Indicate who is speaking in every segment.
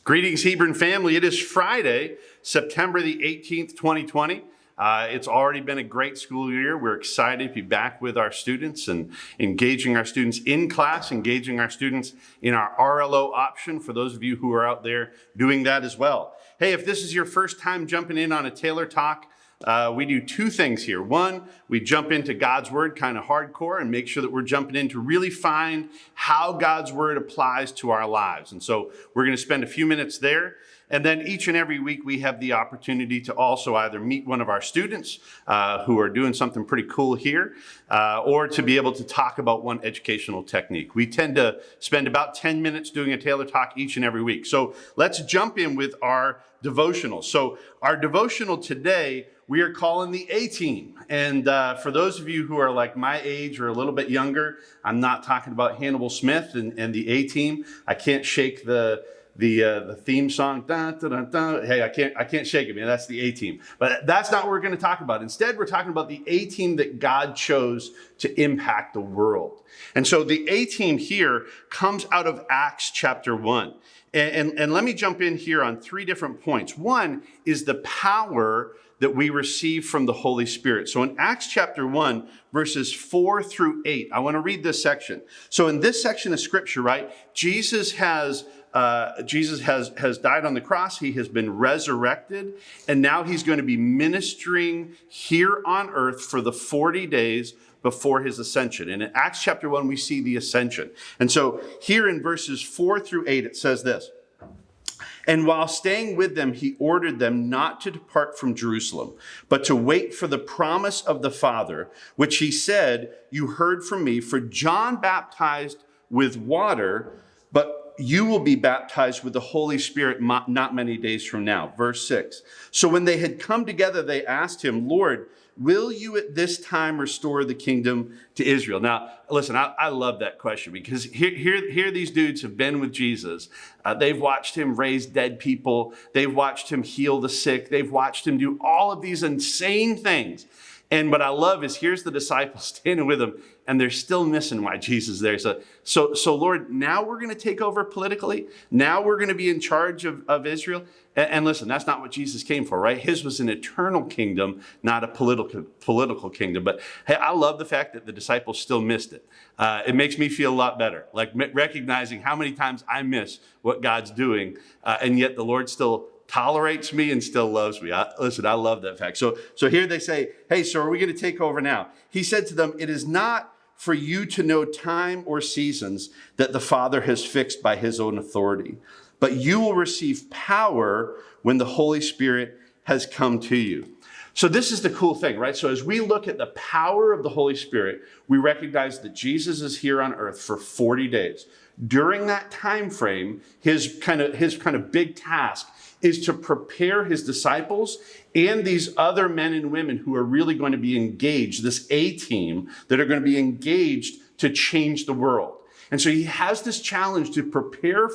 Speaker 1: Greetings, Hebron family. It is Friday, September the 18th, 2020. It's already been a great school year. We're excited to be back with our students and engaging our students in class, engaging our students in our RLO option for those of you who are out there doing that as well. Hey, if this is your first time jumping in on a Taylor Talk, we do two things here. One, we jump into God's Word kind of hardcore and make sure that we're jumping in to really find how God's Word applies to our lives. And so we're going to spend a few minutes there. And then each and every week we have the opportunity to also either meet one of our students who are doing something pretty cool here, or to be able to talk about one educational technique. We tend to spend about 10 minutes doing a Taylor Talk each and every week. So let's jump in with our devotional. So our devotional today, we are calling the A-Team. And for those of you who are like my age or a little bit younger, I'm not talking about Hannibal Smith and the A-Team. I can't shake the theme song. Dun, dun, dun, dun. Hey, I can't shake it, man. That's the A-Team. But that's not what we're going to talk about. Instead, we're talking about the A-Team that God chose to impact the world. And so the A-Team here comes out of Acts chapter 1. And let me jump in here on three different points. One is the power that we receive from the Holy Spirit. So in Acts chapter 1, verses 4 through 8, I want to read this section. So in this section of scripture, right, Jesus has died on the cross. He has been resurrected. And now he's going to be ministering here on earth for the 40 days before his ascension. And in Acts chapter 1, we see the ascension. And so here in verses 4 through 8, it says this. And while staying with them, he ordered them not to depart from Jerusalem, but to wait for the promise of the Father, which he said, "You heard from me, for John baptized with water, but you will be baptized with the Holy Spirit not many days from now." Verse 6. So when they had come together, they asked him, "Lord, will you at this time restore the kingdom to Israel?" Now, listen, I love that question because here these dudes have been with Jesus. They've watched him raise dead people. They've watched him heal the sick. They've watched him do all of these insane things. And what I love is here's the disciples standing with him, and they're still missing why Jesus is there. So Lord, now we're going to take over politically. Now we're going to be in charge of Israel. And listen, that's not what Jesus came for, right? His was an eternal kingdom, not a political kingdom. But hey, I love the fact that the disciples still missed it. It makes me feel a lot better, like recognizing how many times I miss what God's doing, and yet the Lord still tolerates me and still loves me. Listen, I love that fact. So here they say, "Hey, so are we going to take over now?" He said to them, "It is not for you to know time or seasons that the Father has fixed by his own authority, but you will receive power when the Holy Spirit has come to you." So this is the cool thing, right? So as we look at the power of the Holy Spirit, we recognize that Jesus is here on earth for 40 days. During that time frame, his kind of big task is to prepare his disciples and these other men and women who are really going to be engaged, this A-team that are going to be engaged to change the world. And so he has this challenge to prepare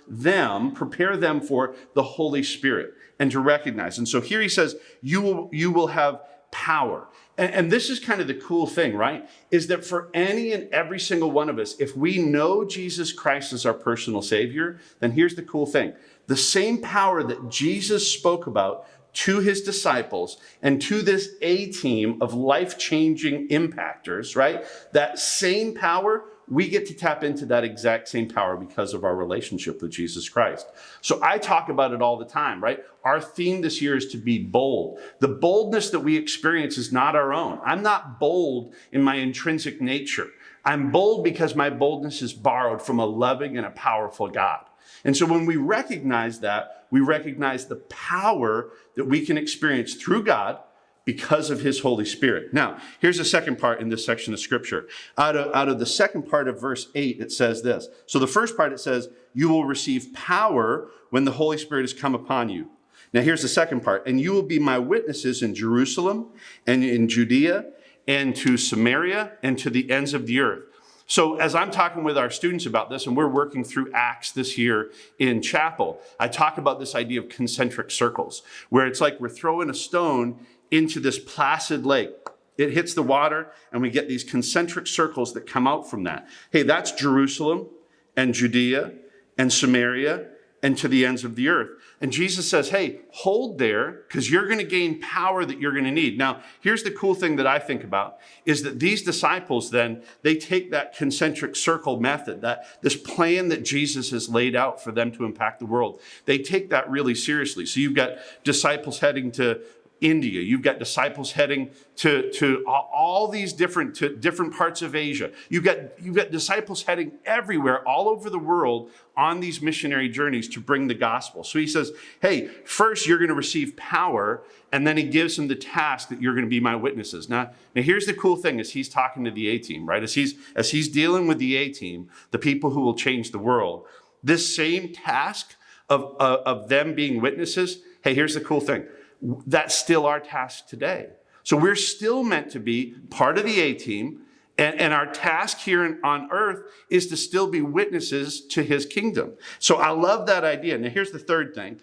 Speaker 1: them for the Holy Spirit and to recognize. And so here he says, you will have power. And this is kind of the cool thing, right? Is that for any and every single one of us, if we know Jesus Christ as our personal Savior, then here's the cool thing. The same power that Jesus spoke about to his disciples and to this A-team of life-changing impactors, right? That same power, we get to tap into that exact same power because of our relationship with Jesus Christ. So I talk about it all the time, right? Our theme this year is to be bold. The boldness that we experience is not our own. I'm not bold in my intrinsic nature. I'm bold because my boldness is borrowed from a loving and a powerful God. And so when we recognize that, we recognize the power that we can experience through God because of his Holy Spirit. Now, here's the second part in this section of scripture. Out of the second part of verse 8, it says this. So the first part, it says, "You will receive power when the Holy Spirit has come upon you." Now, here's the second part. "And you will be my witnesses in Jerusalem and in Judea and to Samaria and to the ends of the earth." So as I'm talking with our students about this, and we're working through Acts this year in chapel, I talk about this idea of concentric circles, where it's like we're throwing a stone into this placid lake. It hits the water, and we get these concentric circles that come out from that. Hey, that's Jerusalem and Judea and Samaria and to the ends of the earth. And Jesus says, hey, hold there, because you're going to gain power that you're going to need. Now, here's the cool thing that I think about, is that these disciples then, they take that concentric circle method, this plan that Jesus has laid out for them to impact the world. They take that really seriously. So you've got disciples heading to India. You've got disciples heading to all these different parts of Asia. You've got disciples heading everywhere, all over the world, on these missionary journeys to bring the gospel. So he says, hey, first you're going to receive power, and then he gives them the task that you're going to be my witnesses. Now here's the cool thing, is he's talking to the A-team, right? As he's dealing with the A-team, the people who will change the world, this same task of them being witnesses, hey, here's the cool thing. That's still our task today. So we're still meant to be part of the A-team, and our task here on earth is to still be witnesses to his kingdom. So I love that idea. Now here's the third thing,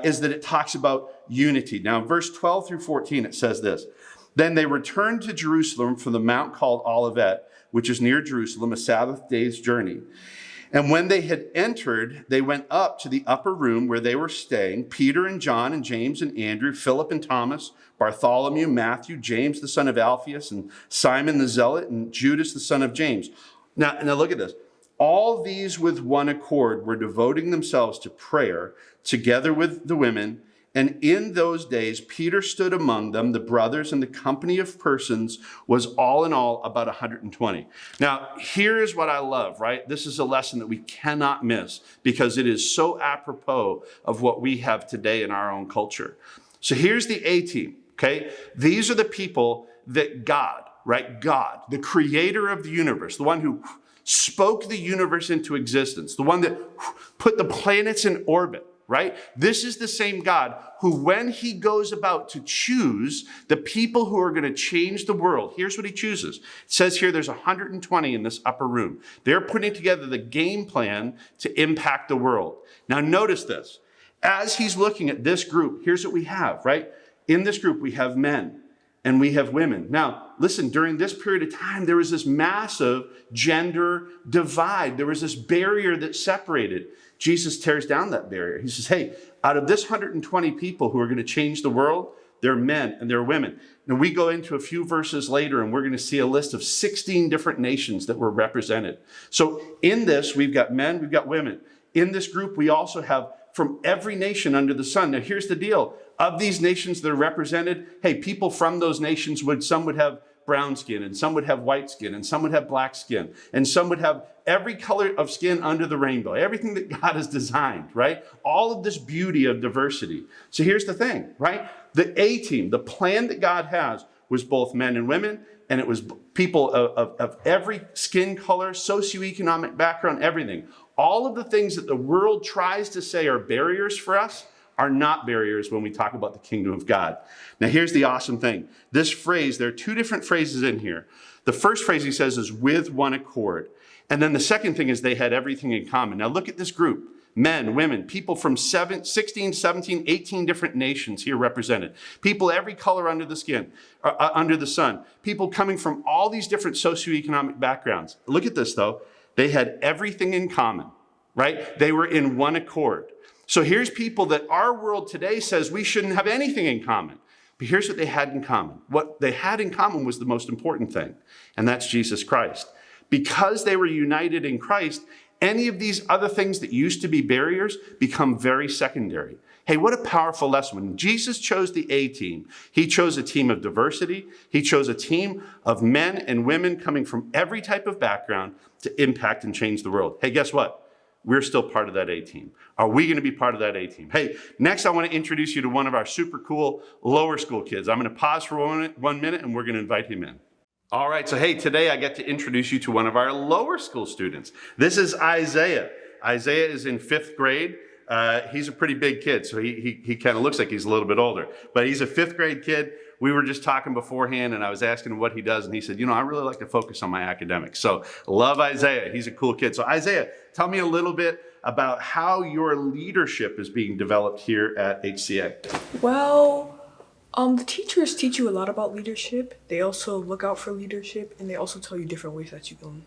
Speaker 1: is that it talks about unity. Now in verse 12 through 14, it says this: Then they returned to Jerusalem from the mount called Olivet, which is near Jerusalem, a Sabbath day's journey. And when they had entered, they went up to the upper room where they were staying, Peter and John and James and Andrew, Philip and Thomas, Bartholomew, Matthew, James the son of Alphaeus, and Simon the Zealot, and Judas the son of James. Now look at this. All these with one accord were devoting themselves to prayer together with the women. And in those days, Peter stood among them, the brothers, and the company of persons was all in all about 120. Now, here is what I love, right? This is a lesson that we cannot miss, because it is so apropos of what we have today in our own culture. So here's the A-team, okay? These are the people that God, right? God, the creator of the universe, the one who spoke the universe into existence, the one that put the planets in orbit, right? This is the same God who, when he goes about to choose the people who are going to change the world, here's what he chooses. It says here there's 120 in this upper room. They're putting together the game plan to impact the world. Now notice this. As he's looking at this group, here's what we have, right? In this group, we have men and we have women. Now, listen, during this period of time, there was this massive gender divide. There was this barrier that separated. Jesus tears down that barrier. He says, hey, out of this 120 people who are going to change the world, they're men and they're women. Now we go into a few verses later and we're going to see a list of 16 different nations that were represented. So in this, we've got men, we've got women. In this group, we also have from every nation under the sun. Now here's the deal. Of these nations that are represented, hey, people from those nations some would have brown skin, and some would have white skin, and some would have black skin, and some would have every color of skin under the rainbow, everything that God has designed, right? All of this beauty of diversity. So here's the thing, right? The A-team, the plan that God has, was both men and women, and it was people of every skin color, socioeconomic background, everything. All of the things that the world tries to say are barriers for us are not barriers when we talk about the kingdom of God. Now, here's the awesome thing. This phrase, there are two different phrases in here. The first phrase he says is with one accord. And then the second thing is they had everything in common. Now, look at this group. Men, women, people from 16, 17, 18 different nations here represented. People every color under the skin, under the sun. People coming from all these different socioeconomic backgrounds. Look at this, though. They had everything in common, right? They were in one accord. So here's people that our world today says we shouldn't have anything in common. But here's what they had in common. What they had in common was the most important thing, and that's Jesus Christ. Because they were united in Christ, any of these other things that used to be barriers become very secondary. Hey, what a powerful lesson. When Jesus chose the A-team, he chose a team of diversity. He chose a team of men and women coming from every type of background to impact and change the world. Hey, guess what? We're still part of that A-team. Are we going to be part of that A-team? Hey, next I want to introduce you to one of our super cool lower school kids. I'm going to pause for 1 minute and we're going to invite him in. All right, so hey, today I get to introduce you to one of our lower school students. This is Isaiah. Isaiah is in 5th grade. He's a pretty big kid, so he kind of looks like he's a little bit older. But he's a 5th grade kid. We were just talking beforehand, and I was asking him what he does, and he said, I really like to focus on my academics. So love Isaiah. He's a cool kid. So Isaiah, tell me a little bit about how your leadership is being developed here at HCA.
Speaker 2: Well, the teachers teach you a lot about leadership. They also look out for leadership, and they also tell you different ways that you can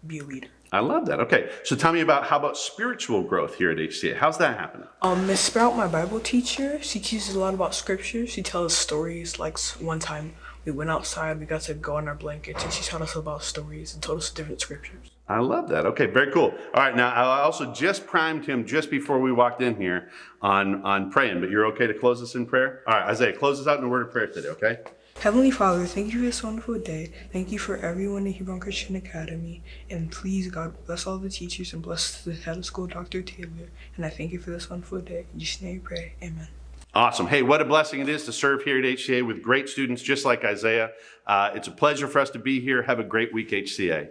Speaker 2: be a leader.
Speaker 1: I love that. Okay, so tell me how about spiritual growth here at HCA? How's that happening?
Speaker 2: Miss Sprout, my Bible teacher, she teaches a lot about scripture. She tells stories. Like one time we went outside, we got to go on our blankets, and she taught us about stories and told us different scriptures.
Speaker 1: I love that. Okay, very cool. All right, now I also just primed him just before we walked in here on praying, but you're okay to close us in prayer? All right, Isaiah, close us out in a word of prayer today, okay?
Speaker 2: Heavenly Father, thank you for this wonderful day. Thank you for everyone at Hebron Christian Academy. And please, God, bless all the teachers and bless the head of school, Dr. Taylor. And I thank you for this wonderful day. In Jesus' name we pray. Amen.
Speaker 1: Awesome. Hey, what a blessing it is to serve here at HCA with great students just like Isaiah. It's a pleasure for us to be here. Have a great week, HCA.